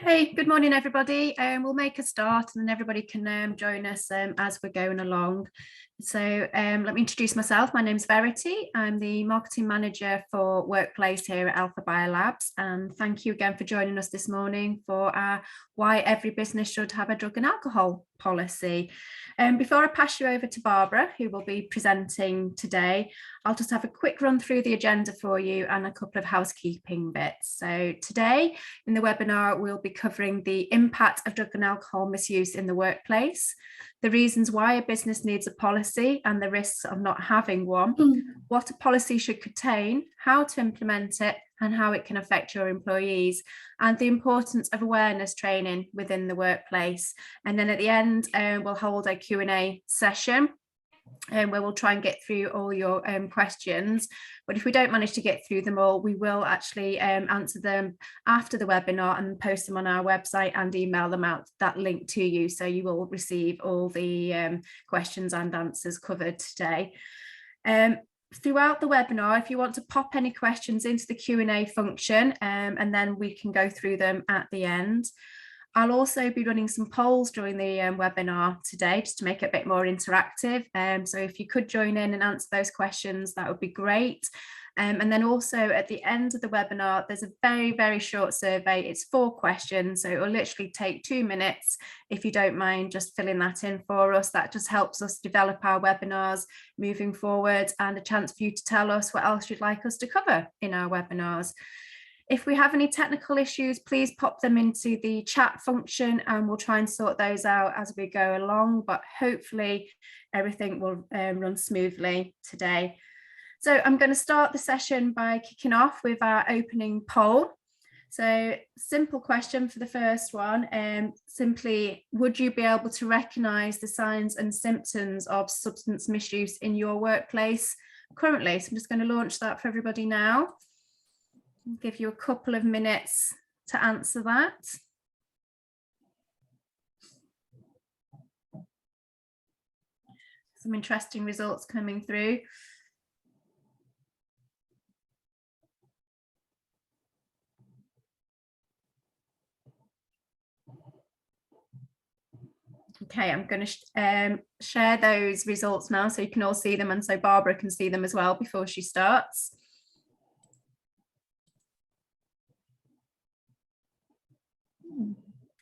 Hey, good morning, everybody. We'll make a start and then everybody can join us as we're going along. So let me introduce myself. My name's Verity. I'm the marketing manager for Workplace here at AlphaBiolabs. And thank you again for joining us this morning for our Why Every Business Should Have a Drug and Alcohol Policy. Before I pass you over to Barbara, who will be presenting today, I'll just have a quick run through the agenda for you and a couple of housekeeping bits. So today in the webinar, we'll be covering the impact of drug and alcohol misuse in the workplace, the reasons why a business needs a policy and the risks of not having one, what a policy should contain, how to implement it, and how it can affect your employees, and the importance of awareness training within the workplace. And then at the end, we'll hold a Q&A session where we'll try and get through all your questions. But if we don't manage to get through them all, we will actually answer them after the webinar and post them on our website and email them out, that link to you. So you will receive all the questions and answers covered today. Throughout the webinar, if you want to pop any questions into the Q&A function, and then we can go through them at the end. I'll also be running some polls during the webinar today, just to make it a bit more interactive. So if you could join in and answer those questions, that would be great. And then also at the end of the webinar, there's a very, very short survey. It's 4 questions, so it will literally take 2 minutes. If you don't mind just filling that in for us, that just helps us develop our webinars moving forward, and a chance for you to tell us what else you'd like us to cover in our webinars. If we have any technical issues, please pop them into the chat function and we'll try and sort those out as we go along, but hopefully everything will run smoothly today. So I'm going to start the session by kicking off with our opening poll. So simple question for the first one, simply, would you be able to recognise the signs and symptoms of substance misuse in your workplace currently? So I'm just going to launch that for everybody now. I'll give you a couple of minutes to answer that. Some interesting results coming through. Okay, I'm going to share those results now so you can all see them, and so Barbara can see them as well before she starts.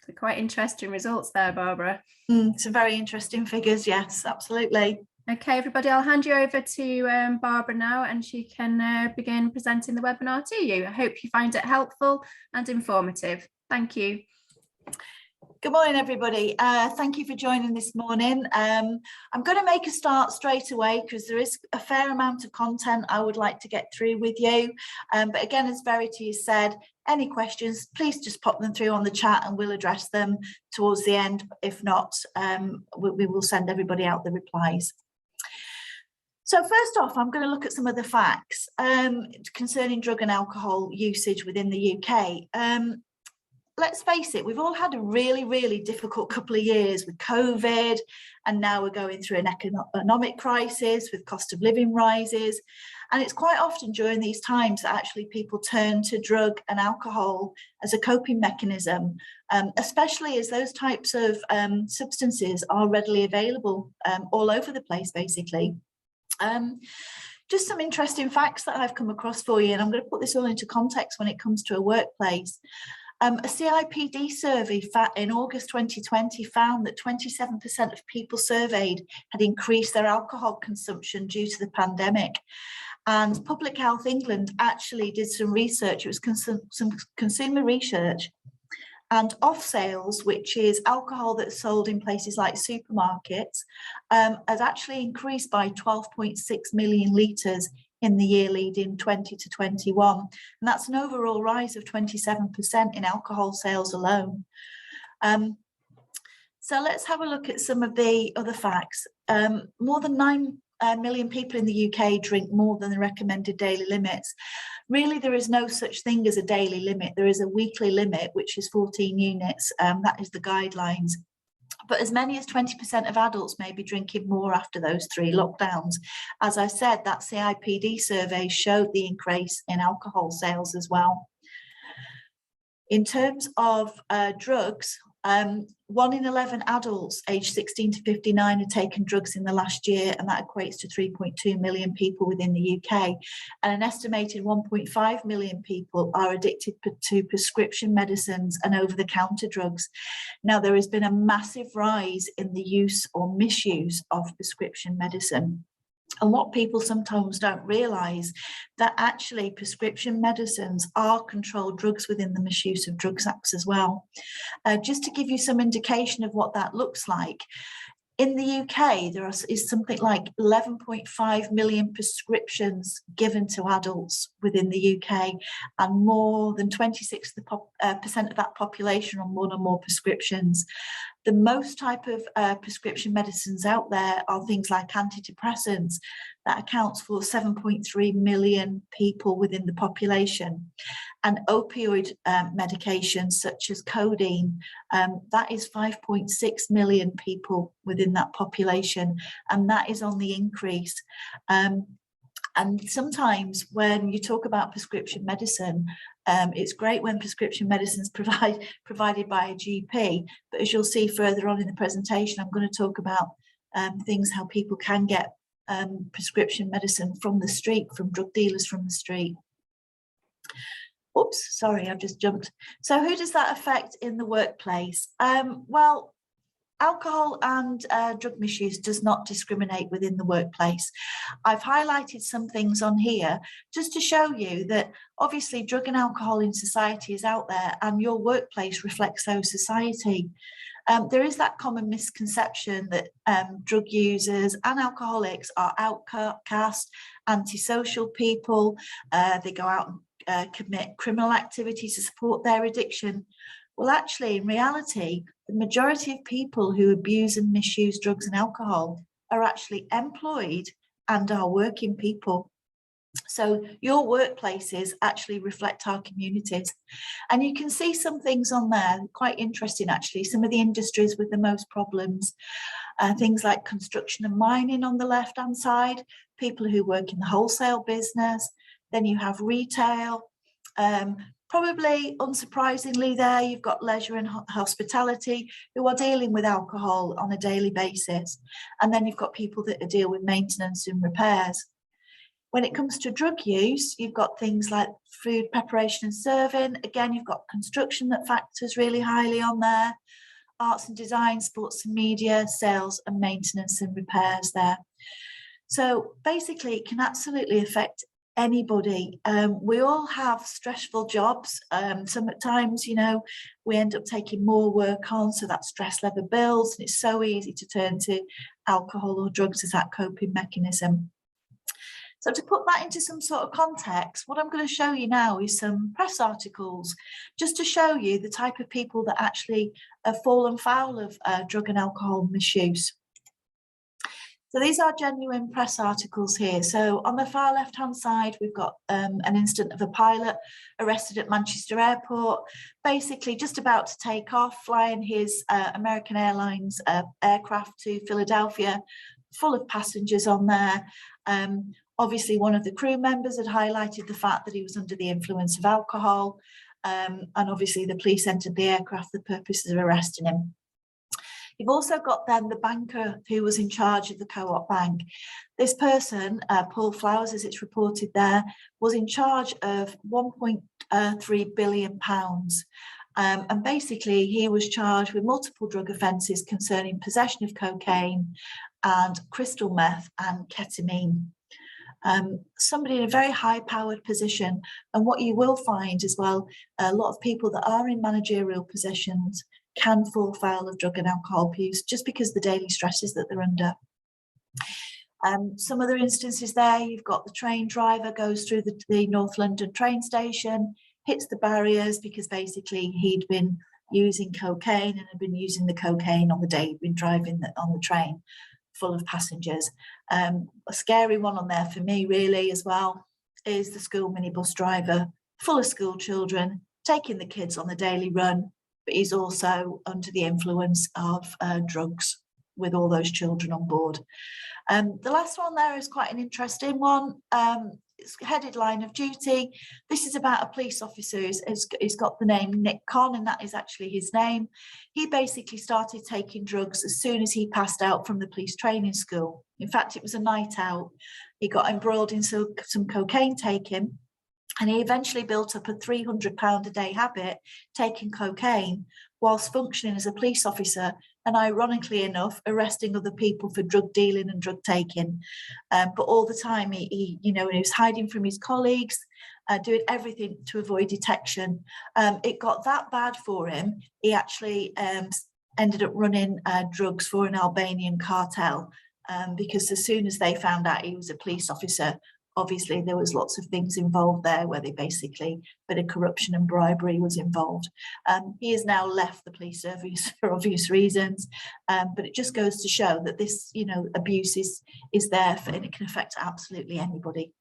So quite interesting results there, Barbara. Some very interesting figures, yes, absolutely. Okay, everybody, I'll hand you over to Barbara now, and she can begin presenting the webinar to you. I hope you find it helpful and informative. Thank you. Good morning, everybody. Thank you for joining this morning. I'm going to make a start straight away because there is a fair amount of content I would like to get through with you. But again, as Verity has said, any questions, please just pop them through on the chat and we'll address them towards the end. If not, we will send everybody out the replies. So first off, I'm going to look at some of the facts concerning drug and alcohol usage within the UK. Let's face it, we've all had a really, really difficult couple of years with COVID, and now we're going through an economic crisis with cost of living rises. And it's quite often during these times that actually people turn to drug and alcohol as a coping mechanism, especially as those types of substances are readily available all over the place, basically. Just some interesting facts that I've come across for you, and I'm going to put this all into context when it comes to a workplace. A CIPD survey in August 2020 found that 27% of people surveyed had increased their alcohol consumption due to the pandemic. And Public Health England actually did some research. It was some consumer research, and off sales, which is alcohol that's sold in places like supermarkets, has actually increased by 12.6 million litres in the year leading 20 to 21. And that's an overall rise of 27% in alcohol sales alone. So let's have a look at some of the other facts. More than 9 million people in the UK drink more than the recommended daily limits. Really, there is no such thing as a daily limit. There is a weekly limit, which is 14 units. That is the guidelines. But as many as 20% of adults may be drinking more after those 3 lockdowns. As I said, that CIPD survey showed the increase in alcohol sales as well. In terms of drugs, 1 in 11 adults aged 16 to 59 had taken drugs in the last year, and that equates to 3.2 million people within the UK. And an estimated 1.5 million people are addicted to prescription medicines and over-the-counter drugs. Now, there has been a massive rise in the use or misuse of prescription medicine. And what people sometimes don't realise, that actually prescription medicines are controlled drugs within the Misuse of Drugs Acts as well. Just to give you some indication of what that looks like, in the UK, there is something like 11.5 million prescriptions given to adults within the UK, and more than 26% of that population on one or more prescriptions. The most type of prescription medicines out there are things like antidepressants. That accounts for 7.3 million people within the population. And opioid medications such as codeine, that is 5.6 million people within that population, and that is on the increase. And sometimes when you talk about prescription medicine, it's great when prescription medicines provided by a GP, but as you'll see further on in the presentation, I'm going to talk about things how people can get prescription medicine from the street, from drug dealers from the street. Oops, sorry, I've just jumped. So who does that affect in the workplace? Well, alcohol and drug misuse does not discriminate within the workplace. I've highlighted some things on here just to show you that obviously drug and alcohol in society is out there, and your workplace reflects those society. There is that common misconception that drug users and alcoholics are outcast, antisocial people. They go out and commit criminal activities to support their addiction. Well, actually, in reality, the majority of people who abuse and misuse drugs and alcohol are actually employed and are working people. So your workplaces actually reflect our communities. And you can see some things on there, quite interesting actually, some of the industries with the most problems. Things like construction and mining on the left-hand side, people who work in the wholesale business. Then you have retail. Probably unsurprisingly there, you've got leisure and hospitality who are dealing with alcohol on a daily basis. And then you've got people that deal with maintenance and repairs. When it comes to drug use, you've got things like food preparation and serving. Again, you've got construction that factors really highly on there. Arts and design, sports and media, sales and maintenance and repairs there. So basically, it can absolutely affect anybody. We all have stressful jobs. Sometimes, you know, we end up taking more work on, so that stress level builds, and it's so easy to turn to alcohol or drugs as that coping mechanism. So to put that into some sort of context, what I'm going to show you now is some press articles, just to show you the type of people that actually have fallen foul of drug and alcohol misuse. So these are genuine press articles here. So on the far left-hand side, we've got an incident of a pilot arrested at Manchester Airport, basically just about to take off, flying his American Airlines aircraft to Philadelphia, full of passengers on there. Obviously, one of the crew members had highlighted the fact that he was under the influence of alcohol, and obviously the police entered the aircraft for the purposes of arresting him. You've also got then the banker who was in charge of the Co-op Bank. This person, Paul Flowers, as it's reported there, was in charge of £1.3 billion. And basically, he was charged with multiple drug offences concerning possession of cocaine and crystal meth and ketamine. Somebody in a very high-powered position. And what you will find as well, a lot of people that are in managerial positions can fall foul of drug and alcohol abuse just because of the daily stresses that they're under. Some other instances there, you've got the train driver goes through the North London train station, hits the barriers because basically he'd been using cocaine and had been using the cocaine on the day he'd been driving on the train full of passengers. A scary one on there for me really as well is the school minibus driver, full of school children, taking the kids on the daily run, but he's also under the influence of drugs with all those children on board. The last one there is quite an interesting one. it's headed Line of Duty. This is about a police officer who's got the name Nick Conn, and that is actually his name. He basically started taking drugs as soon as he passed out from the police training school. In fact, it was a night out. He got embroiled in some cocaine taking, and he eventually built up a £300 a day habit taking cocaine whilst functioning as a police officer, and ironically enough, arresting other people for drug dealing and drug taking. But all the time, he was hiding from his colleagues, doing everything to avoid detection. It got that bad for him. He actually ended up running drugs for an Albanian cartel, because as soon as they found out he was a police officer, obviously there was lots of things involved there where they basically, a bit of corruption and bribery was involved. He has now left the police service for obvious reasons, but it just goes to show that this, abuse is there and it can affect absolutely anybody.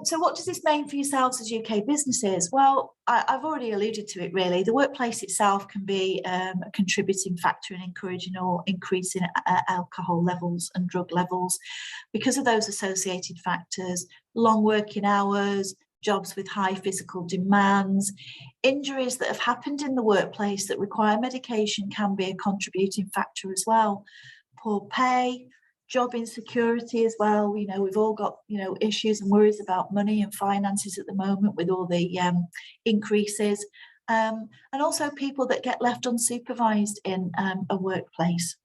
So what does this mean for yourselves as UK businesses? Well, I've already alluded to it really. The workplace itself can be a contributing factor in encouraging or increasing alcohol levels and drug levels because of those associated factors: long working hours, jobs with high physical demands, injuries that have happened in the workplace that require medication can be a contributing factor as well. Poor pay, job insecurity as well. We've all got, issues and worries about money and finances at the moment with all the increases. And also people that get left unsupervised in a workplace.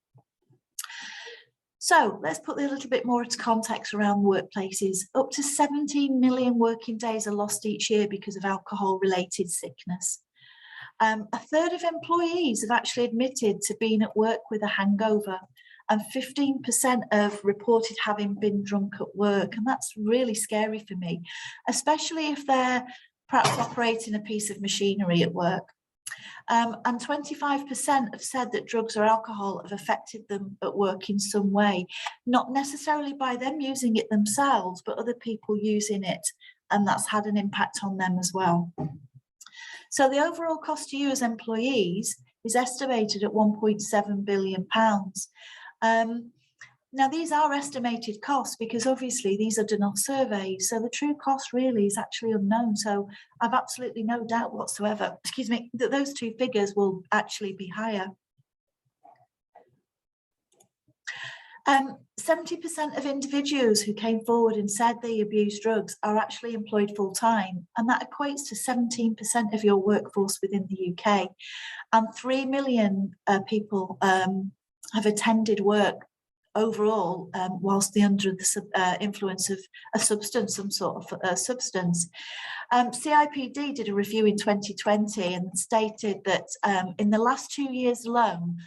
So let's put a little bit more into context around workplaces. Up to 17 million working days are lost each year because of alcohol-related sickness. A third of employees have actually admitted to being at work with a hangover, and 15% have reported having been drunk at work. And that's really scary for me, especially if they're perhaps operating a piece of machinery at work. And 25% have said that drugs or alcohol have affected them at work in some way, not necessarily by them using it themselves, but other people using it, and that's had an impact on them as well. So the overall cost to you as employees is estimated at £1.7 billion. Now, these are estimated costs because obviously these are done off surveys, so the true cost really is actually unknown. So I've absolutely no doubt whatsoever, that those two figures will actually be higher. 70% of individuals who came forward and said they abuse drugs are actually employed full-time, and that equates to 17% of your workforce within the UK. And 3 million people have attended work overall whilst they're under the influence of a substance, some sort of substance. CIPD did a review in 2020 and stated that in the last 2 years alone,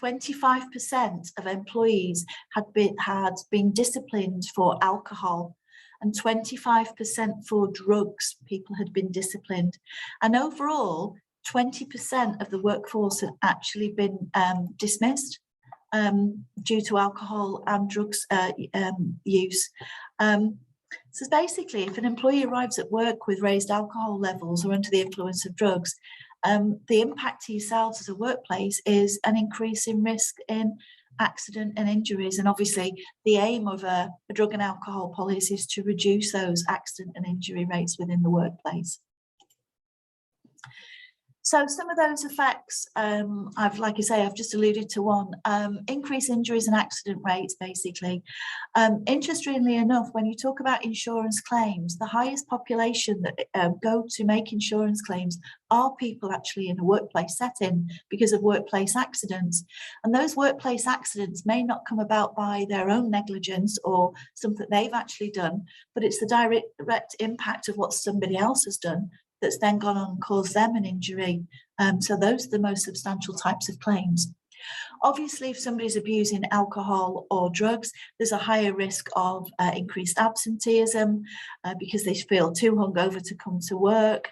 25% of employees had been disciplined for alcohol, and 25% for drugs. People had been disciplined, and overall 20% of the workforce had actually been dismissed due to alcohol and drugs use. So basically, if an employee arrives at work with raised alcohol levels or under the influence of drugs, the impact to yourselves as a workplace is an increase in risk in accident and injuries. And obviously, the aim of a drug and alcohol policy is to reduce those accident and injury rates within the workplace. So some of those effects, like I say, I've just alluded to one, increase injuries and accident rates, basically. Interestingly enough, when you talk about insurance claims, the highest population that go to make insurance claims are people actually in a workplace setting because of workplace accidents. And those workplace accidents may not come about by their own negligence or something they've actually done, but it's the direct impact of what somebody else has done that's then gone on and caused them an injury. So those are the most substantial types of claims. Obviously, if somebody's abusing alcohol or drugs, there's a higher risk of increased absenteeism because they feel too hungover to come to work.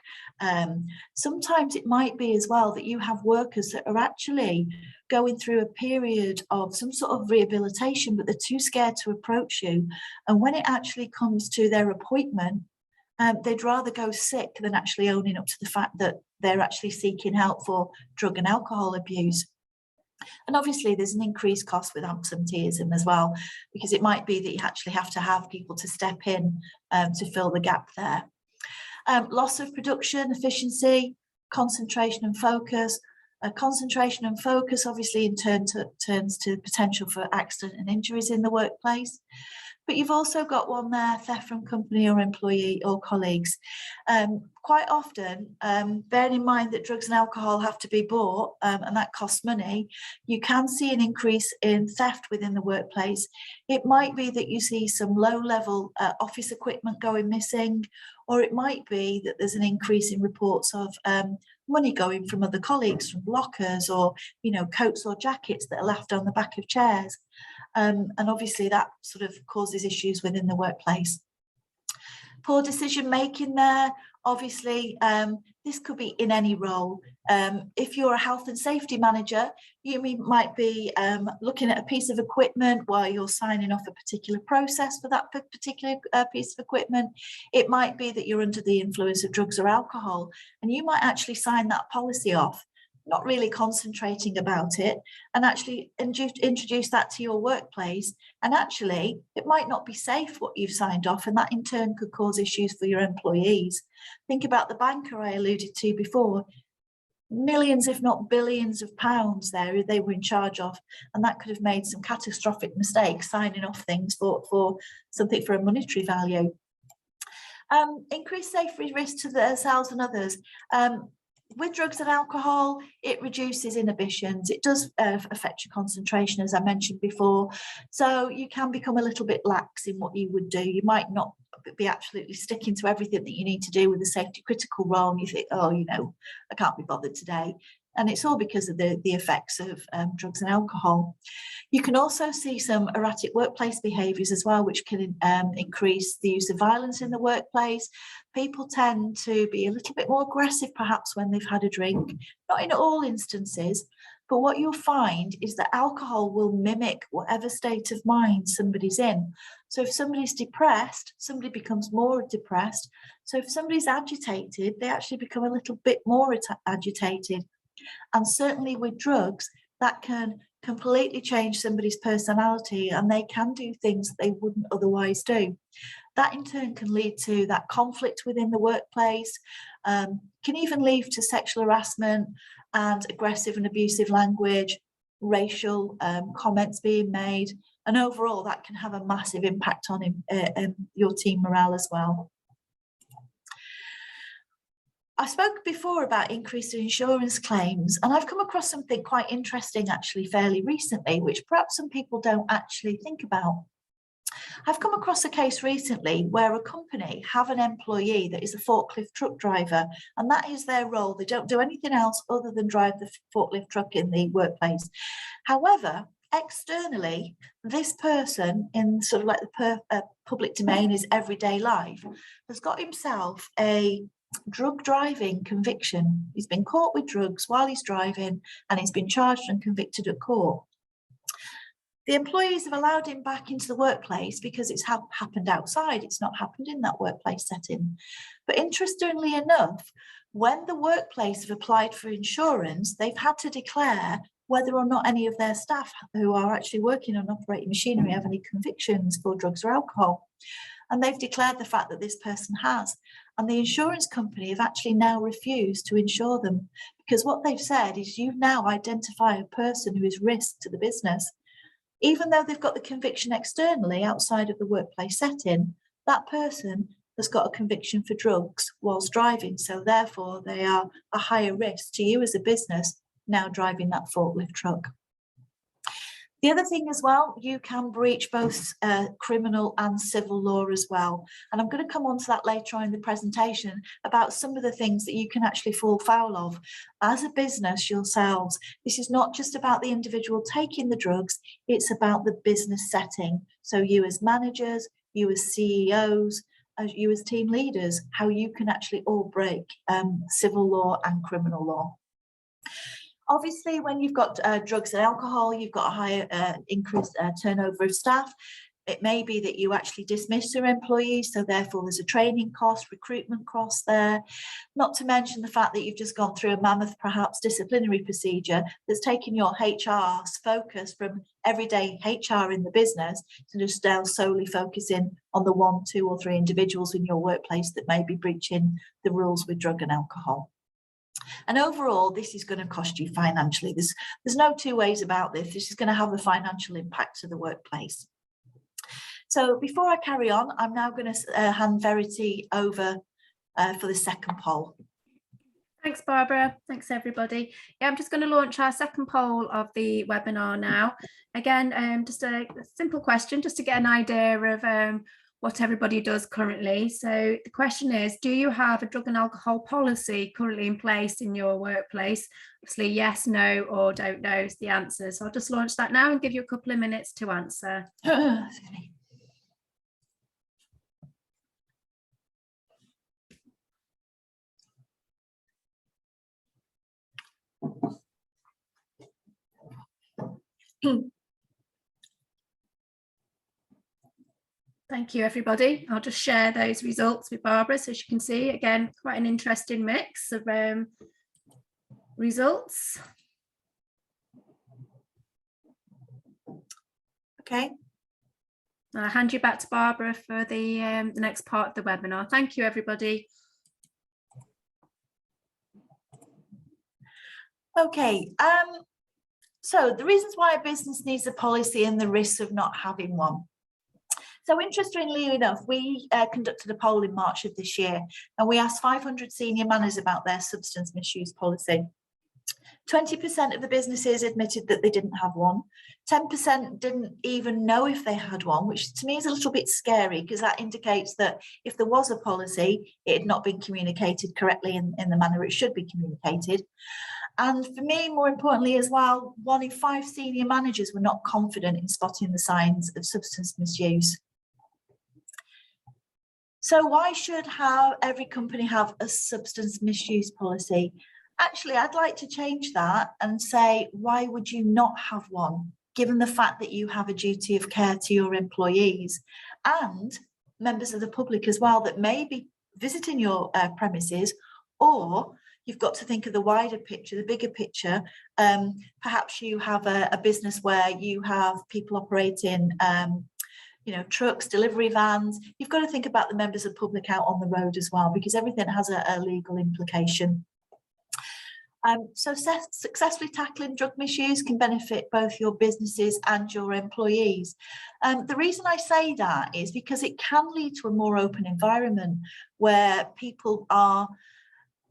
Sometimes it might be as well that you have workers that are actually going through a period of some sort of rehabilitation, but they're too scared to approach you. And when it actually comes to their appointment, they'd rather go sick than actually owning up to the fact that they're actually seeking help for drug and alcohol abuse. And obviously there's an increased cost with absenteeism as well, because it might be that you actually have to have people to step in to fill the gap there. Loss of production, efficiency, concentration and focus. Concentration and focus obviously in turn turns to potential for accident and injuries in the workplace. But you've also got one there, theft from company or employee or colleagues. Quite often, bearing in mind that drugs and alcohol have to be bought and that costs money, you can see an increase in theft within the workplace. It might be that you see some low-level office equipment going missing, or it might be that there's an increase in reports of money going from other colleagues, from lockers, or coats or jackets that are left on the back of chairs. And obviously that sort of causes issues within the workplace. Poor decision making there, obviously this could be in any role. If you're a health and safety manager, you might be looking at a piece of equipment while you're signing off a particular process for that particular piece of equipment. It might be that you're under the influence of drugs or alcohol, and you might actually sign that policy off, not really concentrating about it, and actually introduce that to your workplace. And actually, it might not be safe what you've signed off, and that in turn could cause issues for your employees. Think about the banker I alluded to before. Millions, if not billions of pounds there they were in charge of, and that could have made some catastrophic mistakes signing off things for something for a monetary value. Increased safety risk to themselves and others. With drugs and alcohol, it reduces inhibitions. It does affect your concentration, as I mentioned before. So you can become a little bit lax in what you would do. You might not be absolutely sticking to everything that you need to do with a safety critical role, and you think, oh, I can't be bothered today. And it's all because of the effects of drugs and alcohol. You can also see some erratic workplace behaviours as well, which can increase the use of violence in the workplace. People tend to be a little bit more aggressive perhaps when they've had a drink, not in all instances, but what you'll find is that alcohol will mimic whatever state of mind somebody's in. So if somebody's depressed, somebody becomes more depressed. So if somebody's agitated, they actually become a little bit more agitated. And certainly with drugs, that can completely change somebody's personality, and they can do things that they wouldn't otherwise do. That in turn can lead to that conflict within the workplace, can even lead to sexual harassment and aggressive and abusive language, racial comments being made, and overall that can have a massive impact on your team morale as well. I spoke before about increased insurance claims, and I've come across something quite interesting actually fairly recently, which perhaps some people don't actually think about. I've come across a case recently where a company have an employee that is a forklift truck driver, and that is their role. They don't do anything else other than drive the forklift truck in the workplace. However, externally, this person in sort of like the public domain, his everyday life, has got himself a drug driving conviction. He's been caught with drugs while he's driving, and he's been charged and convicted at court. The employees have allowed him back into the workplace because it's happened outside. It's not happened in that workplace setting. But interestingly enough, when the workplace have applied for insurance, they've had to declare whether or not any of their staff who are actually working on operating machinery have any convictions for drugs or alcohol. And they've declared the fact that this person has. And the insurance company have actually now refused to insure them, because what they've said is you now identify a person who is risk to the business. Even though they've got the conviction externally outside of the workplace setting, that person has got a conviction for drugs whilst driving. So therefore they are a higher risk to you as a business now driving that forklift truck. The other thing as well, you can breach both criminal and civil law as well. And I'm going to come on to that later on in the presentation about some of the things that you can actually fall foul of as a business yourselves. This is not just about the individual taking the drugs, it's about the business setting. So you as managers, you as CEOs, you as team leaders, how you can actually all break civil law and criminal law. Obviously, when you've got drugs and alcohol, you've got a higher increased turnover of staff. It may be that you actually dismiss your employees, so therefore there's a training cost, recruitment cost there, not to mention the fact that you've just gone through a mammoth, perhaps disciplinary procedure that's taken your HR's focus from everyday HR in the business to just now solely focusing on the 1, 2 or 3 individuals in your workplace that may be breaching the rules with drug and alcohol. And overall, this is going to cost you financially. There's no two ways about this. This is going to have a financial impact to the workplace. So before I carry on, I'm now going to hand Verity over for the second poll. Thanks, Barbara. Thanks, everybody. Yeah, I'm just going to launch our second poll of the webinar now. Again, just a simple question, just to get an idea of what everybody does currently. So the question is, do you have a drug and alcohol policy currently in place in your workplace? Obviously, yes, no, or don't know is the answer. So I'll just launch that now and give you a couple of minutes to answer. Thank you, everybody. I'll just share those results with Barbara so she can see. Again, quite an interesting mix of results. Okay. I'll hand you back to Barbara for the next part of the webinar. Thank you, everybody. Okay. So the reasons why a business needs a policy and the risks of not having one. So interestingly enough, we conducted a poll in March of this year, and we asked 500 senior managers about their substance misuse policy. 20% of the businesses admitted that they didn't have one. 10% didn't even know if they had one, which to me is a little bit scary, because that indicates that if there was a policy, it had not been communicated correctly in the manner it should be communicated. And for me, more importantly as well, 1 in 5 senior managers were not confident in spotting the signs of substance misuse. So why should every company have a substance misuse policy? Actually, I'd like to change that and say, why would you not have one, given the fact that you have a duty of care to your employees and members of the public as well that may be visiting your premises, or you've got to think of the wider picture, the bigger picture. Perhaps you have a business where you have people operating trucks, delivery vans. You've got to think about the members of the public out on the road as well, because everything has a legal implication. So successfully tackling drug misuse can benefit both your businesses and your employees. The reason I say that is because it can lead to a more open environment where people are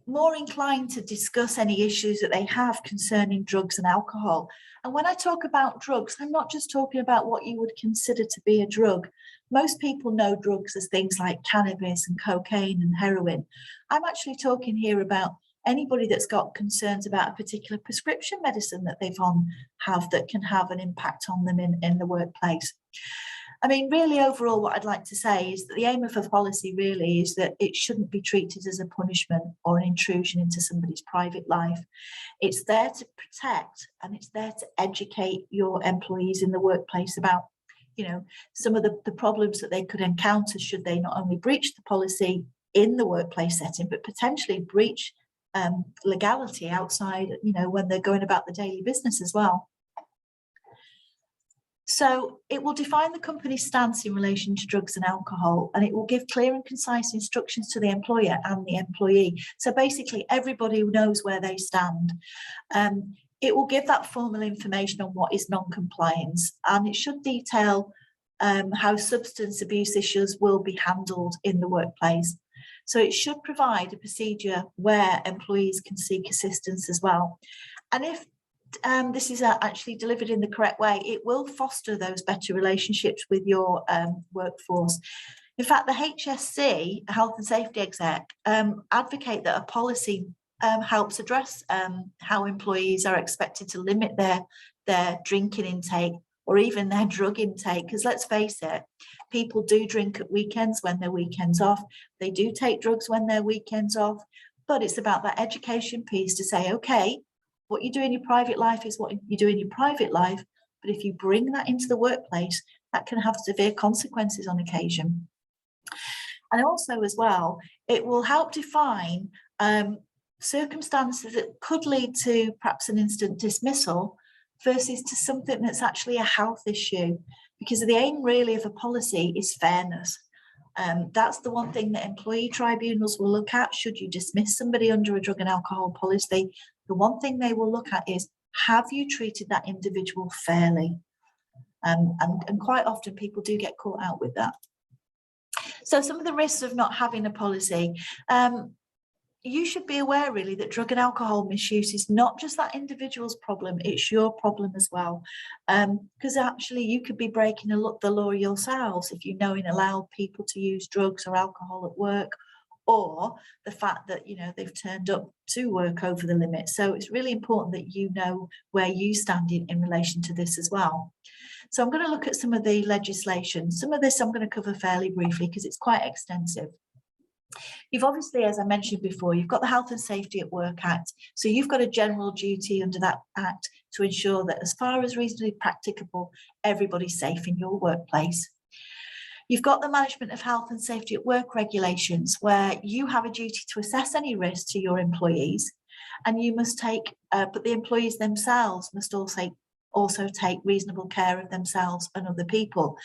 more inclined to discuss any issues that they have concerning drugs and alcohol. And when I talk about drugs, I'm not just talking about what you would consider to be a drug. Most people know drugs as things like cannabis and cocaine and heroin. I'm actually talking here about anybody that's got concerns about a particular prescription medicine that they've have that can have an impact on them in the workplace. I mean, really overall, what I'd like to say is that the aim of a policy really is that it shouldn't be treated as a punishment or an intrusion into somebody's private life. It's there to protect and it's there to educate your employees in the workplace about, some of the problems that they could encounter should they not only breach the policy in the workplace setting, but potentially breach legality outside, when they're going about the daily business as well. So it will define the company's stance in relation to drugs and alcohol, and it will give clear and concise instructions to the employer and the employee. So basically everybody knows where they stand. It will give that formal information on what is non-compliance, and it should detail how substance abuse issues will be handled in the workplace. So it should provide a procedure where employees can seek assistance as well. And if this is actually delivered in the correct way, it will foster those better relationships with your workforce. In fact, the HSC, Health and Safety Exec, advocate that a policy helps address how employees are expected to limit their drinking intake or even their drug intake, because let's face it, people do drink at weekends when their weekends off. They do take drugs when their weekends off, but it's about that education piece to say, okay, what you do in your private life is what you do in your private life, but if you bring that into the workplace, That can have severe consequences on occasion. And also as well, it will help define circumstances that could lead to perhaps an instant dismissal versus to something that's actually a health issue, because the aim really of a policy is fairness. That's the one thing that employee tribunals will look at. Should you dismiss somebody under a drug and alcohol policy, the one thing they will look at is, have you treated that individual fairly? And quite often people do get caught out with that. So some of the risks of not having a policy, you should be aware really that drug and alcohol misuse is not just that individual's problem, it's your problem as well. Because actually you could be breaking the law yourselves if you know and allow people to use drugs or alcohol at work, or the fact that, you know, they've turned up to work over the limit. So it's really important that you know where you stand in relation to this as well. So I'm going to look at some of the legislation. Some of this I'm going to cover fairly briefly because it's quite extensive. You've obviously, as I mentioned before, you've got the Health and Safety at Work Act. So you've got a general duty under that act to ensure that as far as reasonably practicable, everybody's safe in your workplace. You've got the Management of Health and Safety at Work regulations, where you have a duty to assess any risk to your employees, and you must take, but the employees themselves must also take reasonable care of themselves and other people.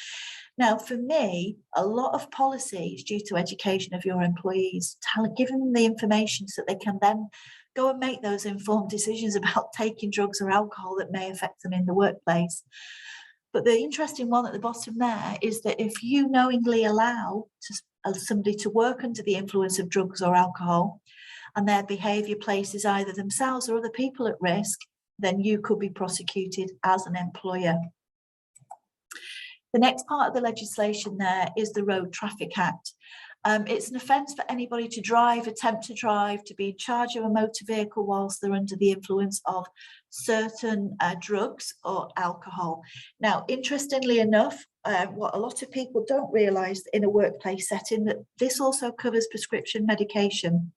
Now, for me, a lot of policy is due to education of your employees, giving them the information so that they can then go and make those informed decisions about taking drugs or alcohol that may affect them in the workplace. But the interesting one at the bottom there is that if you knowingly allow somebody to work under the influence of drugs or alcohol, and their behaviour places either themselves or other people at risk, then you could be prosecuted as an employer. The next part of the legislation there is the Road Traffic Act. It's an offence for anybody to drive, attempt to drive, to be in charge of a motor vehicle whilst they're under the influence of certain drugs or alcohol. Now, interestingly enough, what a lot of people don't realise in a workplace setting, that this also covers prescription medication.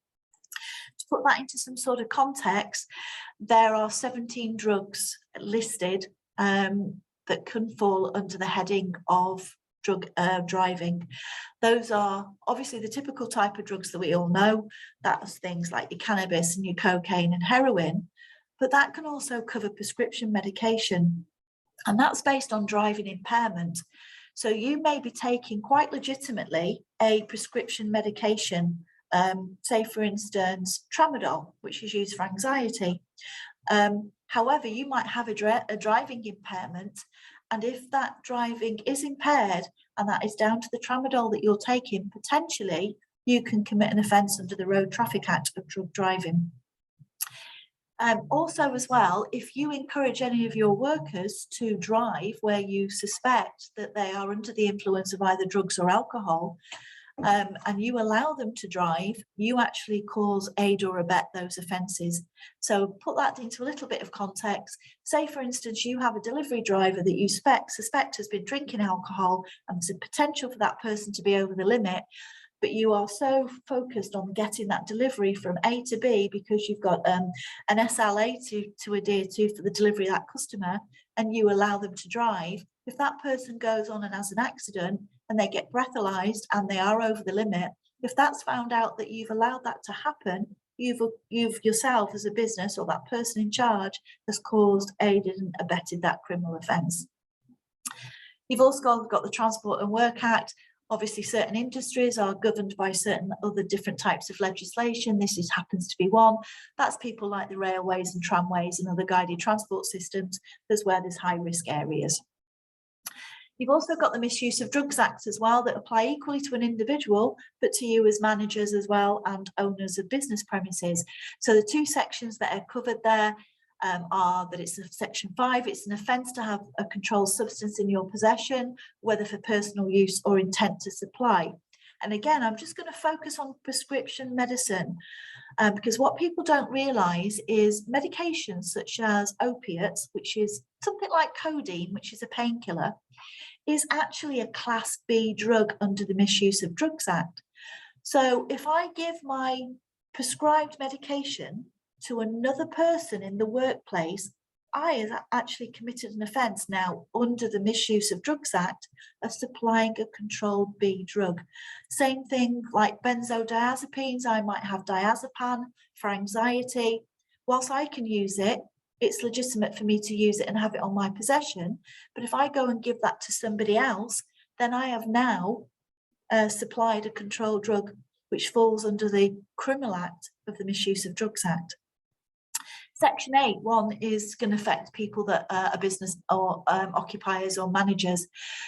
To put that into some sort of context, there are 17 drugs listed that can fall under the heading of drug driving. Those are obviously the typical type of drugs that we all know. That's things like your cannabis and your cocaine and heroin, but that can also cover prescription medication, and that's based on driving impairment. So you may be taking quite legitimately a prescription medication, say for instance tramadol, which is used for anxiety. However, you might have a driving impairment, and if that driving is impaired and that is down to the tramadol that you're taking, potentially you can commit an offence under the Road Traffic Act of drug driving. Also as well, if you encourage any of your workers to drive where you suspect that they are under the influence of either drugs or alcohol, and you allow them to drive, you actually cause, aid or abet those offences. So put that into a little bit of context. Say for instance you have a delivery driver that you suspect has been drinking alcohol, and there's a potential for that person to be over the limit, but you are so focused on getting that delivery from A to B because you've got an SLA to adhere to for the delivery of that customer, and you allow them to drive. If that person goes on and has an accident and they get breathalyzed and they are over the limit, if that's found out that you've allowed that to happen, you've yourself as a business or that person in charge has caused, aided and abetted that criminal offence. You've also got the Transport and Work Act. Obviously, certain industries are governed by certain other different types of legislation. This happens to be one. That's people like the railways and tramways and other guided transport systems. That's where there's high risk areas. You've also got the Misuse of Drugs Act as well, that apply equally to an individual, but to you as managers as well and owners of business premises. So the two sections that are covered there are that it's section 5, it's an offence to have a controlled substance in your possession, whether for personal use or intent to supply. And again, I'm just going to focus on prescription medicine because what people don't realise is medications such as opiates, which is something like codeine, which is a painkiller, is actually a Class B drug under the Misuse of Drugs Act. So if I give my prescribed medication to another person in the workplace, I have actually committed an offence now under the Misuse of Drugs Act of supplying a controlled B drug. Same thing like benzodiazepines, I might have diazepam for anxiety. Whilst I can use it, it's legitimate for me to use it and have it on my possession. But if I go and give that to somebody else, then I have now supplied a controlled drug which falls under the Criminal Act of the Misuse of Drugs Act. Section 8.1 is going to affect people that are business or occupiers or managers,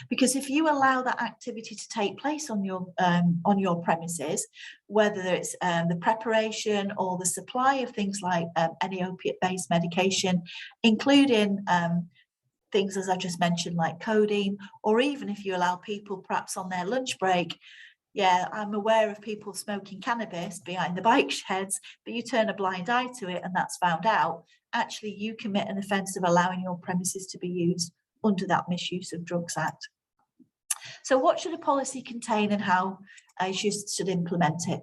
because if you allow that activity to take place on your premises, whether it's the preparation or the supply of things like any opiate-based medication, including things as I just mentioned like codeine, or even if you allow people perhaps on their lunch break. Yeah, I'm aware of people smoking cannabis behind the bike sheds, but you turn a blind eye to it and that's found out. Actually, you commit an offence of allowing your premises to be used under that Misuse of Drugs Act. So what should a policy contain and how you should implement it?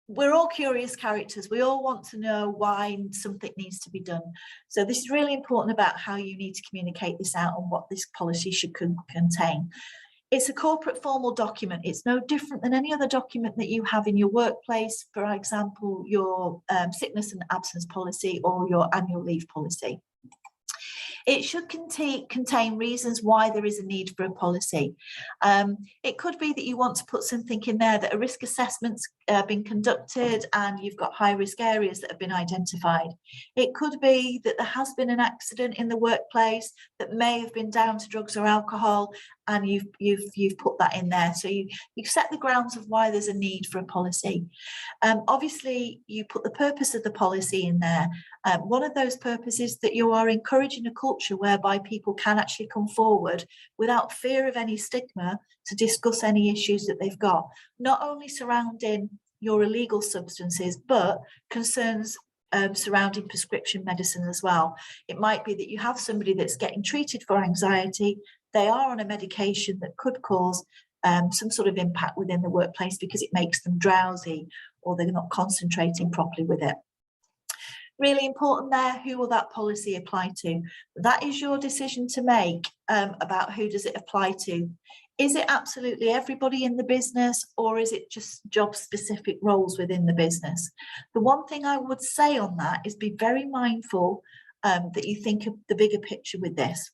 We're all curious characters. We all want to know why something needs to be done. So this is really important about how you need to communicate this out and what this policy should contain. It's a corporate formal document. It's no different than any other document that you have in your workplace, for example, your sickness and absence policy or your annual leave policy. It should contain reasons why there is a need for a policy. It could be that you want to put something in there that a risk assessment's been conducted and you've got high risk areas that have been identified. It could be that there has been an accident in the workplace that may have been down to drugs or alcohol, and you've put that in there. So you set the grounds of why there's a need for a policy. Obviously, you put the purpose of the policy in there. One of those purposes that you are encouraging a culture whereby people can actually come forward without fear of any stigma to discuss any issues that they've got, not only surrounding your illegal substances, but concerns surrounding prescription medicine as well. It might be that you have somebody that's getting treated for anxiety. They are on a medication that could cause some sort of impact within the workplace because it makes them drowsy or they're not concentrating properly with it. Really important there, who will that policy apply to? That is your decision to make about who does it apply to. Is it absolutely everybody in the business, or is it just job-specific roles within the business? The one thing I would say on that is be very mindful that you think of the bigger picture with this.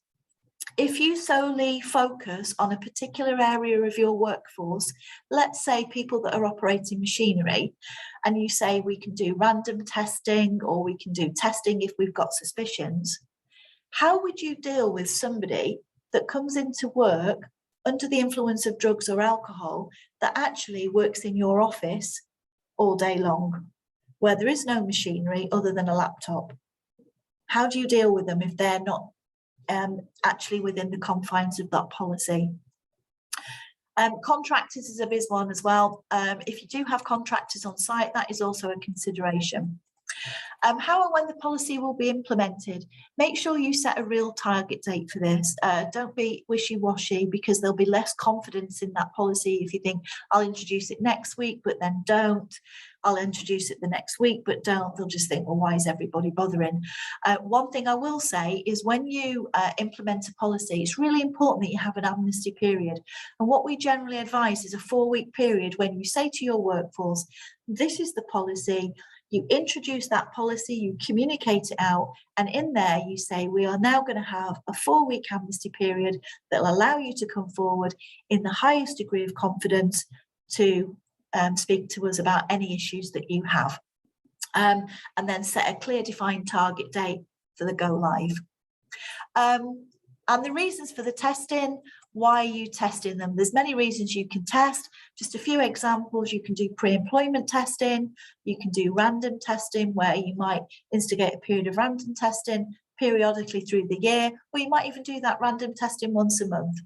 If you solely focus on a particular area of your workforce, let's say people that are operating machinery, and you say we can do random testing or we can do testing if we've got suspicions, how would you deal with somebody that comes into work under the influence of drugs or alcohol that actually works in your office all day long, where there is no machinery other than a laptop? How do you deal with them if they're not actually within the confines of that policy? Contractors is a big one as well. If you do have contractors on site, that is also a consideration. How and when the policy will be implemented, make sure you set a real target date for this. Don't be wishy-washy, because there'll be less confidence in that policy if you think, I'll introduce it next week, but then don't. I'll introduce it the next week, but don't. They'll just think, well, why is everybody bothering? One thing I will say is when you implement a policy, it's really important that you have an amnesty period. And what we generally advise is a 4-week period when you say to your workforce, this is the policy. You introduce that policy, you communicate it out, and in there you say, we are now going to have a 4-week amnesty period that will allow you to come forward in the highest degree of confidence to speak to us about any issues that you have. And then set a clear defined target date for the go live. And the reasons for the testing, why are you testing them? There's many reasons you can test. Just a few examples: you can do pre-employment testing, you can do random testing where you might instigate a period of random testing periodically through the year, or you might even do that random testing once a month.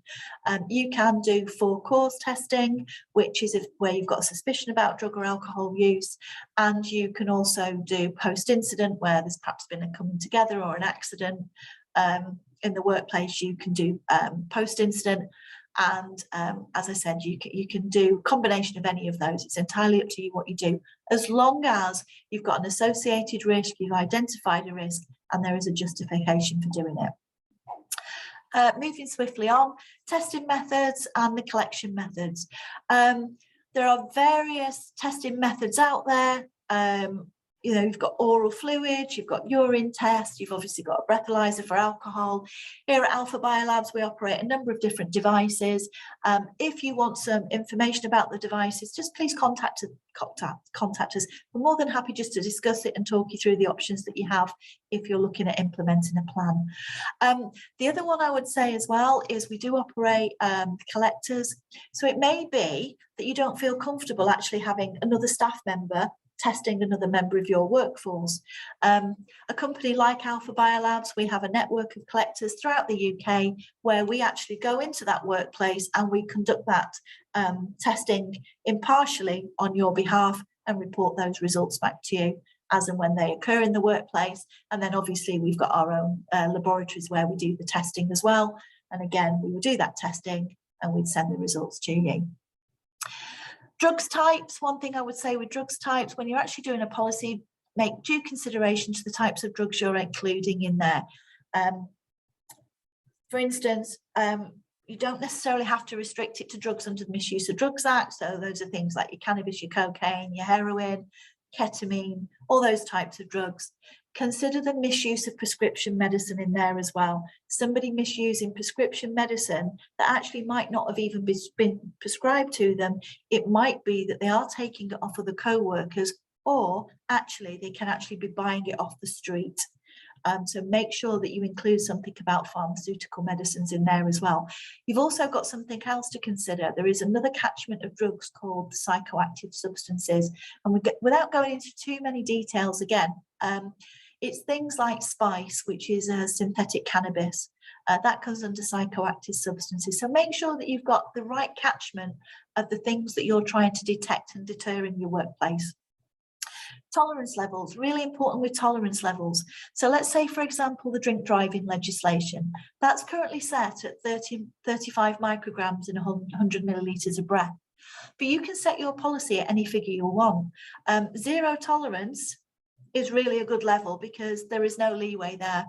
You can do for-cause testing, which is where you've got a suspicion about drug or alcohol use, and you can also do post-incident where there's perhaps been a coming together or an accident in the workplace. You can do post-incident, And as I said, you can do a combination of any of those. It's entirely up to you what you do, as long as you've got an associated risk, you've identified a risk, and there is a justification for doing it. Moving swiftly on, testing methods and the collection methods. There are various testing methods out there. You know, you've got oral fluids, you've got urine tests, you've obviously got a breathalyzer for alcohol. Here at AlphaBiolabs, we operate a number of different devices. If you want some information about the devices, just please contact us. We're more than happy just to discuss it and talk you through the options that you have if you're looking at implementing a plan. The other one I would say as well is we do operate collectors. So it may be that you don't feel comfortable actually having another staff member testing another member of your workforce. A company like AlphaBiolabs, we have a network of collectors throughout the UK where we actually go into that workplace and we conduct that testing impartially on your behalf and report those results back to you as and when they occur in the workplace. And then obviously we've got our own laboratories where we do the testing as well. And again, we will do that testing and we'd send the results to you. Drugs types, one thing I would say with drugs types, when you're actually doing a policy, make due consideration to the types of drugs you're including in there. For instance, you don't necessarily have to restrict it to drugs under the Misuse of Drugs Act. So those are things like your cannabis, your cocaine, your heroin, ketamine, all those types of drugs. Consider the misuse of prescription medicine in there as well. Somebody misusing prescription medicine that actually might not have even been prescribed to them. It might be that they are taking it off of the co-workers, or actually they can actually be buying it off the street. So make sure that you include something about pharmaceutical medicines in there as well. You've also got something else to consider. There is another catchment of drugs called psychoactive substances. And without going into too many details again, it's things like spice, which is a synthetic cannabis. That comes under psychoactive substances. So make sure that you've got the right catchment of the things that you're trying to detect and deter in your workplace. Tolerance levels, really important with tolerance levels. So let's say, for example, the drink driving legislation. That's currently set at 35 micrograms in 100 millilitres of breath. But you can set your policy at any figure you want. Zero tolerance is really a good level because there is no leeway there.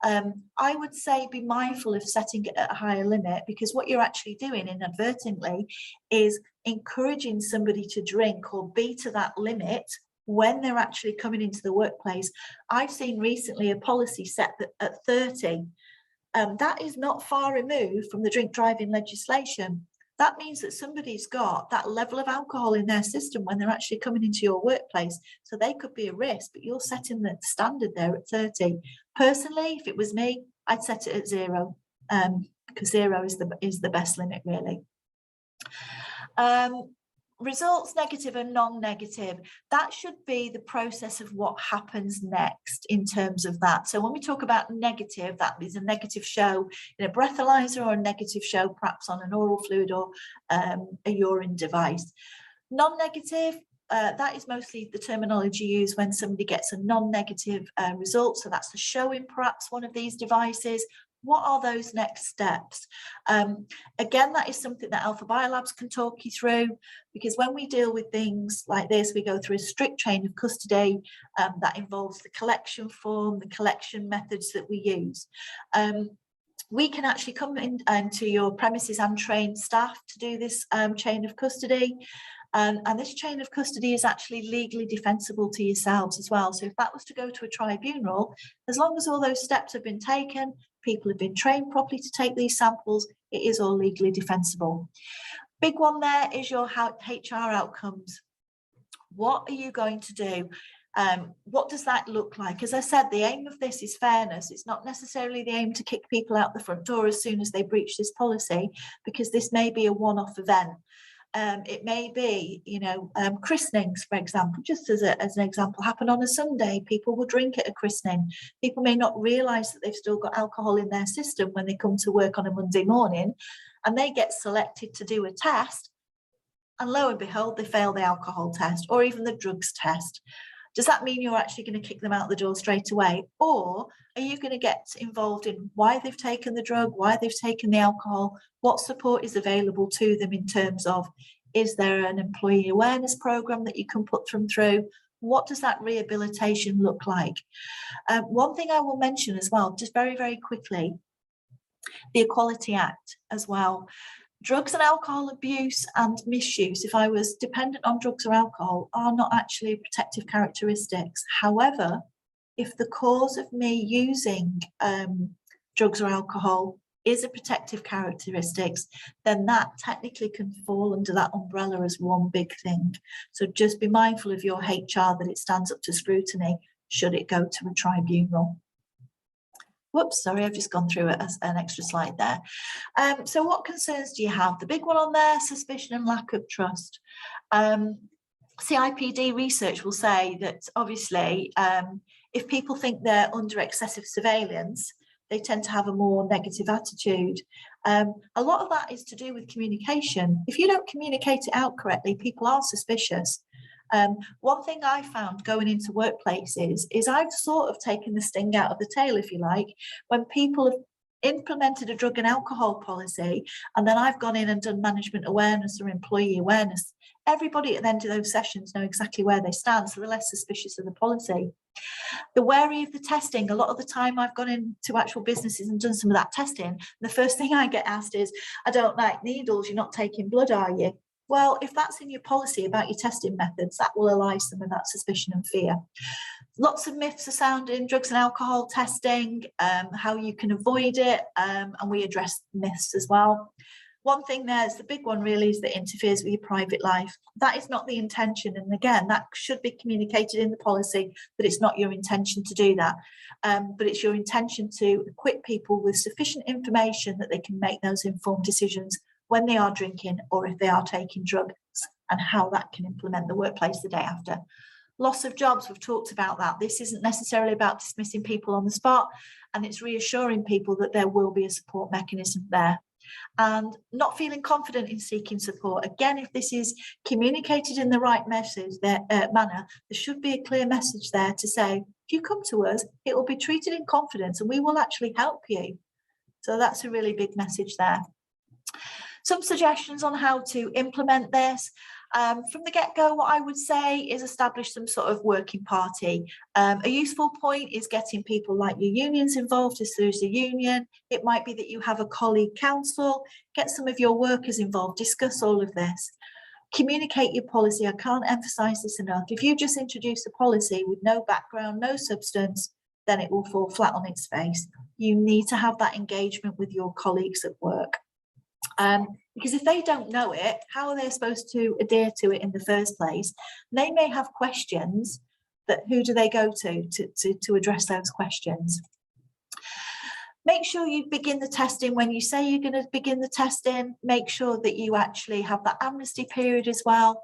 I would say be mindful of setting it at a higher limit, because what you're actually doing inadvertently is encouraging somebody to drink or be to that limit when they're actually coming into the workplace. I've seen recently a policy set at 30. That is not far removed from the drink driving legislation. That means that somebody's got that level of alcohol in their system when they're actually coming into your workplace. So they could be a risk, but you're setting the standard there at 30. Personally, if it was me, I'd set it at 0, because 0 is the best limit, really. Results, negative and non-negative, that should be the process of what happens next in terms of that. So when we talk about negative, that is a negative show in a breathalyzer or a negative show perhaps on an oral fluid or a urine device. Non-negative, that is mostly the terminology used when somebody gets a non-negative result. So that's a show in perhaps one of these devices. What are those next steps? Again, that is something that AlphaBiolabs can talk you through, because when we deal with things like this, we go through a strict chain of custody that involves the collection form, the collection methods that we use. We can actually come into your premises and train staff to do this chain of custody. And this chain of custody is actually legally defensible to yourselves as well. So if that was to go to a tribunal, as long as all those steps have been taken, people have been trained properly to take these samples, it is all legally defensible. Big one there is your HR outcomes. What are you going to do? What does that look like? As I said, the aim of this is fairness. It's not necessarily the aim to kick people out the front door as soon as they breach this policy, because this may be a one-off event. It may be, christenings, for example, just as an example, happen on a Sunday. People will drink at a christening. People may not realise that they've still got alcohol in their system when they come to work on a Monday morning, and they get selected to do a test, and lo and behold, they fail the alcohol test or even the drugs test. Does that mean you're actually going to kick them out the door straight away? Or are you going to get involved in why they've taken the drug, why they've taken the alcohol, what support is available to them in terms of, is there an employee awareness program that you can put them through? What does that rehabilitation look like? One thing I will mention as well, just very, very quickly, the Equality Act as well. Drugs and alcohol abuse and misuse, if I was dependent on drugs or alcohol, are not actually protective characteristics. However, if the cause of me using drugs or alcohol is a protective characteristics, then that technically can fall under that umbrella as one big thing. So just be mindful of your HR that it stands up to scrutiny should it go to a tribunal. Whoops, sorry, I've just gone through it as an extra slide there. So what concerns do you have? The big one on there, suspicion and lack of trust. CIPD research will say that obviously if people think they're under excessive surveillance, they tend to have a more negative attitude. A lot of that is to do with communication. If you don't communicate it out correctly, people are suspicious. One thing I found going into workplaces is I've sort of taken the sting out of the tail, if you like, when people have implemented a drug and alcohol policy, and then I've gone in and done management awareness or employee awareness. Everybody at the end of those sessions know exactly where they stand, so they're less suspicious of the policy. The wary of the testing, a lot of the time I've gone into actual businesses and done some of that testing. The first thing I get asked is, I don't like needles, you're not taking blood, are you? Well, if that's in your policy about your testing methods, that will allay some of that suspicion and fear. Lots of myths are sounding, drugs and alcohol testing, how you can avoid it, and we address myths as well. One thing there's the big one really is that it interferes with your private life. That is not the intention. And again, that should be communicated in the policy that it's not your intention to do that. But it's your intention to equip people with sufficient information that they can make those informed decisions when they are drinking or if they are taking drugs, and how that can implement the workplace the day after. Loss of jobs, we've talked about that. This isn't necessarily about dismissing people on the spot, and it's reassuring people that there will be a support mechanism there. And not feeling confident in seeking support. Again, if this is communicated in the right message manner, there should be a clear message there to say, if you come to us, it will be treated in confidence and we will actually help you. So that's a really big message there. Some suggestions on how to implement this. From the get-go, what I would say is establish some sort of working party. A useful point is getting people like your unions involved if there's a union. It might be that you have a colleague council, get some of your workers involved, discuss all of this. Communicate your policy. I can't emphasize this enough. If you just introduce a policy with no background, no substance, then it will fall flat on its face. You need to have that engagement with your colleagues at work. Because if they don't know it, how are they supposed to adhere to it in the first place? They may have questions, but who do they go to address those questions? Make sure you begin the testing. When you say you're going to begin the testing, make sure that you actually have that amnesty period as well.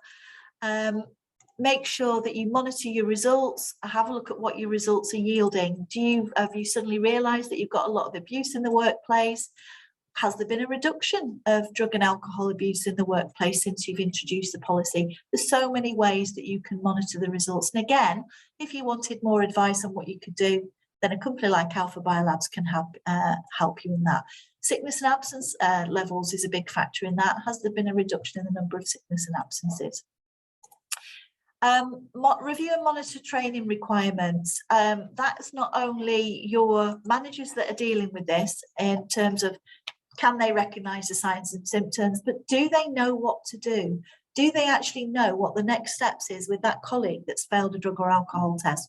Make sure that you monitor your results. Have a look at what your results are yielding. Have you suddenly realised that you've got a lot of abuse in the workplace? Has there been a reduction of drug and alcohol abuse in the workplace since you've introduced the policy? There's so many ways that you can monitor the results. And again, if you wanted more advice on what you could do, then a company like AlphaBiolabs can help you in that. Sickness and absence levels is a big factor in that. Has there been a reduction in the number of sickness and absences? Review and monitor training requirements. That's not only your managers that are dealing with this in terms of can they recognise the signs and symptoms, but do they know what to do? Do they actually know what the next steps is with that colleague that's failed a drug or alcohol test?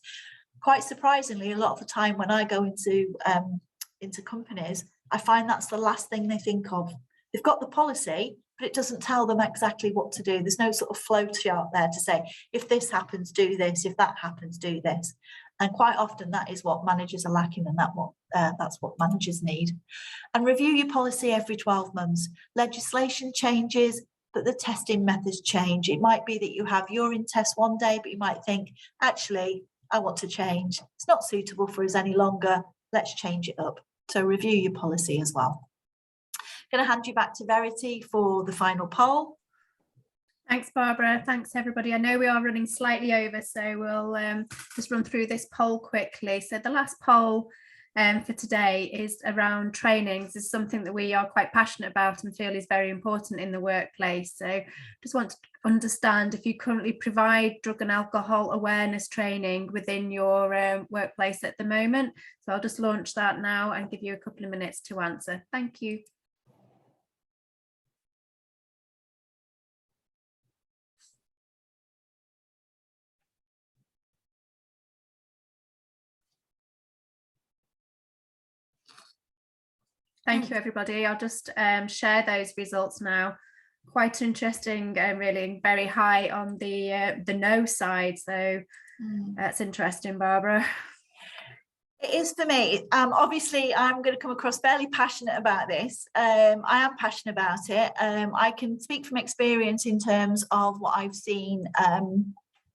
Quite surprisingly, a lot of the time when I go into companies, I find that's the last thing they think of. They've got the policy, but it doesn't tell them exactly what to do. There's no sort of flow chart there to say, if this happens, do this. If that happens, do this. And quite often that is what managers are lacking, and that's what managers need. And review your policy every 12 months. Legislation changes, but the testing methods change. It might be that you have urine tests one day, but you might think, actually, I want to change. It's not suitable for us any longer. Let's change it up. So review your policy as well. I'm going to hand you back to Verity for the final poll. Thanks, Barbara. Thanks, everybody. I know we are running slightly over, so we'll just run through this poll quickly. So the last poll for today is around trainings. This is something that we are quite passionate about and feel is very important in the workplace. So just want to understand if you currently provide drug and alcohol awareness training within your workplace at the moment. So I'll just launch that now and give you a couple of minutes to answer. Thank you. Thank you, everybody. I'll just share those results now. Quite interesting, really very high on the no side. So that's interesting, Barbara. It is for me. Obviously, I'm going to come across fairly passionate about this. I am passionate about it. I can speak from experience in terms of what I've seen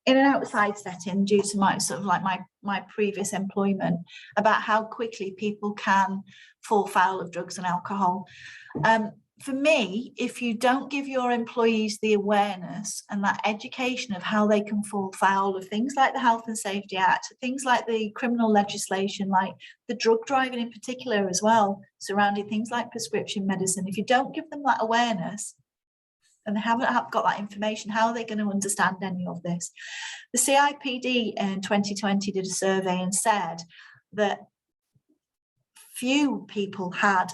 in an outside setting due to my sort of like my previous employment, about how quickly people can fall foul of drugs and alcohol. For me, if you don't give your employees the awareness and that education of how they can fall foul of things like the Health and Safety Act, things like the criminal legislation, like the drug driving in particular as well, surrounding things like prescription medicine, if you don't give them that awareness and they haven't got that information, how are they going to understand any of this? The CIPD in 2020 did a survey and said that few people had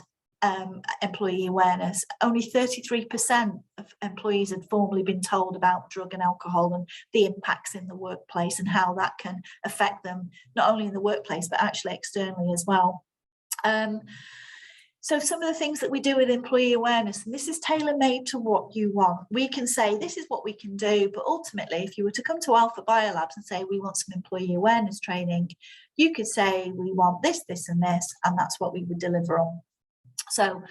employee awareness. Only 33% of employees had formally been told about drug and alcohol and the impacts in the workplace and how that can affect them, not only in the workplace, but actually externally as well. So some of the things that we do with employee awareness, and this is tailor-made to what you want. We can say, this is what we can do, but ultimately, if you were to come to AlphaBiolabs and say, we want some employee awareness training, you could say, we want this, this, and this, and that's what we would deliver on. So,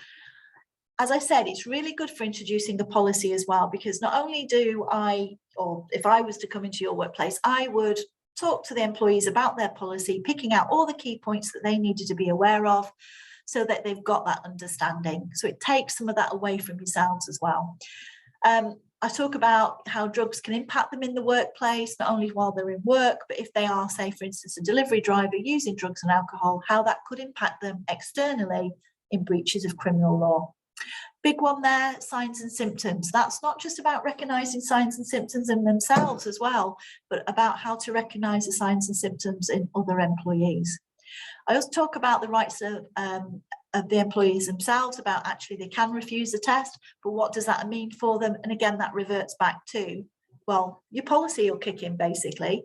as I said, it's really good for introducing the policy as well, because not only do I, or if I was to come into your workplace, I would talk to the employees about their policy, picking out all the key points that they needed to be aware of, so that they've got that understanding. So it takes some of that away from yourselves as well. I talk about how drugs can impact them in the workplace, not only while they're in work, but if they are, say, for instance, a delivery driver using drugs and alcohol, how that could impact them externally in breaches of criminal law. Big one there, signs and symptoms. That's not just about recognising signs and symptoms in themselves as well, but about how to recognise the signs and symptoms in other employees. I also talk about the rights of the employees themselves, about actually they can refuse the test, but what does that mean for them? And again, that reverts back to, well, your policy will kick in basically.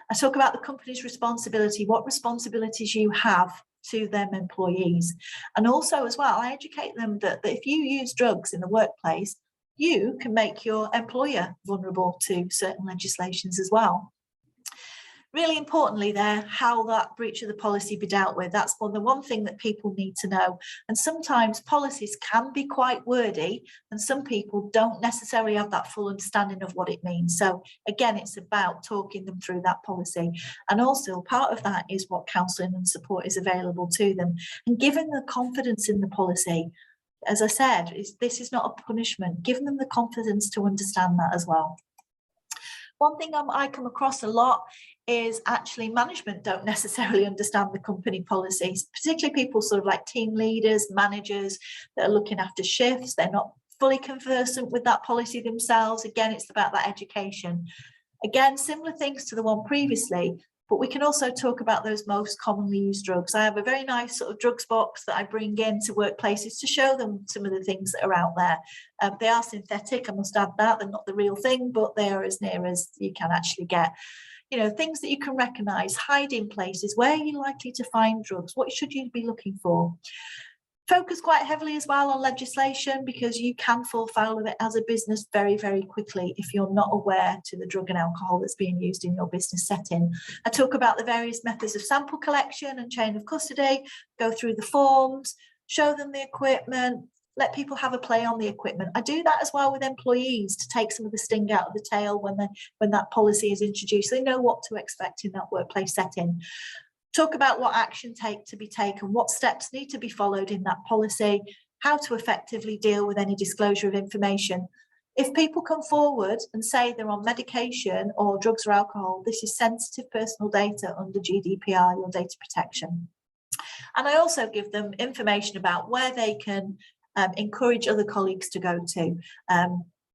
I talk about the company's responsibility, what responsibilities you have to them employees. And also as well, I educate them that if you use drugs in the workplace, you can make your employer vulnerable to certain legislations as well. Really importantly there, how that breach of the policy be dealt with. That's the one thing that people need to know. And sometimes policies can be quite wordy and some people don't necessarily have that full understanding of what it means. So again, it's about talking them through that policy. And also part of that is what counselling and support is available to them, and giving them the confidence in the policy. As I said, this is not a punishment. Giving them the confidence to understand that as well. One thing I come across a lot is actually management don't necessarily understand the company policies, particularly people sort of like team leaders, managers that are looking after shifts. They're not fully conversant with that policy themselves. Again, it's about that education. Again, similar things to the one previously, but we can also talk about those most commonly used drugs. I have a very nice sort of drugs box that I bring into workplaces to show them some of the things that are out there. They are synthetic, I must add that. They're not the real thing, but they are as near as you can actually get. You know, things that you can recognise, hiding places, where are you likely to find drugs, what should you be looking for? Focus quite heavily as well on legislation, because you can fall foul of it as a business very, very quickly if you're not aware to the drug and alcohol that's being used in your business setting. I talk about the various methods of sample collection and chain of custody, go through the forms, show them the equipment, let people have a play on the equipment. I do that as well with employees to take some of the sting out of the tail when that policy is introduced. They know what to expect in that workplace setting. Talk about what action to be taken, what steps need to be followed in that policy, how to effectively deal with any disclosure of information. If people come forward and say they're on medication or drugs or alcohol, this is sensitive personal data under GDPR, your data protection. And I also give them information about where they can encourage other colleagues to go to.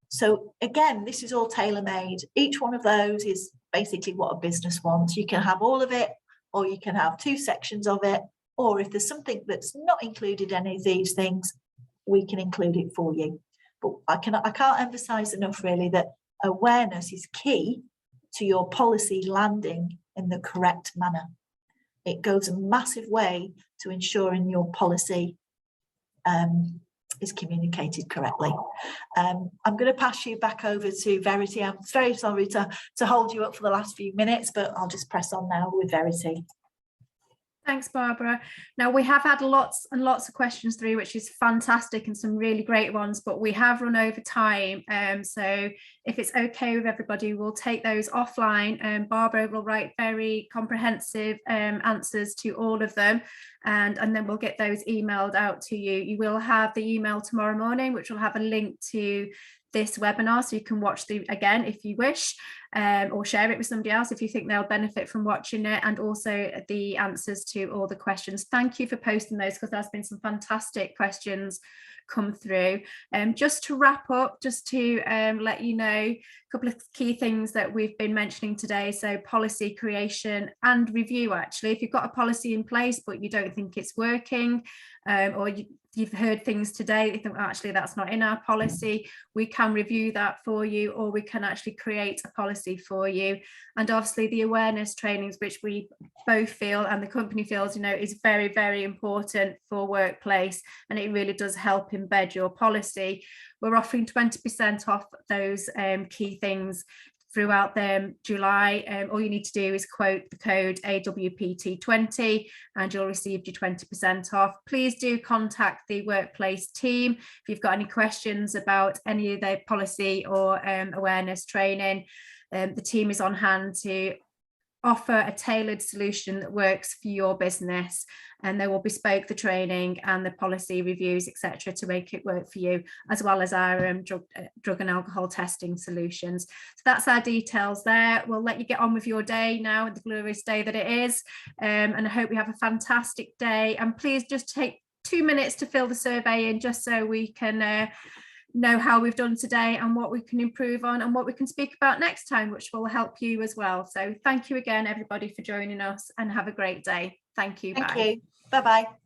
So again, this is all tailor-made. Each one of those is basically what a business wants. You can have all of it, or you can have 2 sections of it, or if there's something that's not included in any of these things, we can include it for you. But I can't emphasize enough really that awareness is key to your policy landing in the correct manner. It goes a massive way to ensuring your policy is communicated correctly. I'm going to pass you back over to Verity. I'm very sorry to hold you up for the last few minutes, but I'll just press on now with Verity. Thanks, Barbara. Now, we have had lots and lots of questions through, which is fantastic, and some really great ones, but we have run over time. So if it's okay with everybody, we'll take those offline. Barbara will write very comprehensive answers to all of them, and then we'll get those emailed out to you. You will have the email tomorrow morning, which will have a link to this webinar, so you can watch again if you wish, or share it with somebody else if you think they'll benefit from watching it, and also the answers to all the questions. Thank you for posting those, because there's been some fantastic questions come through. Just to wrap up, just to let you know a couple of key things that we've been mentioning today. So policy creation and review. Actually, if you've got a policy in place but you don't think it's working, or you've heard things today that you think, actually that's not in our policy, we can review that for you, or we can actually create a policy for you. And obviously the awareness trainings, which we both feel and the company feels, is very, very important for workplace, and it really does help embed your policy. We're offering 20% off those key things throughout July. All you need to do is quote the code AWPT20 and you'll receive your 20% off. Please do contact the workplace team if you've got any questions about any of their policy or awareness training. The team is on hand to offer a tailored solution that works for your business, and they will bespoke the training and the policy reviews, etc., to make it work for you, as well as our drug and alcohol testing solutions. So that's our details there. We'll let you get on with your day now, the glorious day that it is, and I hope you have a fantastic day. And please just take 2 minutes to fill the survey in, just so we can know how we've done today and what we can improve on and what we can speak about next time, which will help you as well. So thank you again, everybody, for joining us, and have a great day. Thank you. Thank you. Bye-bye.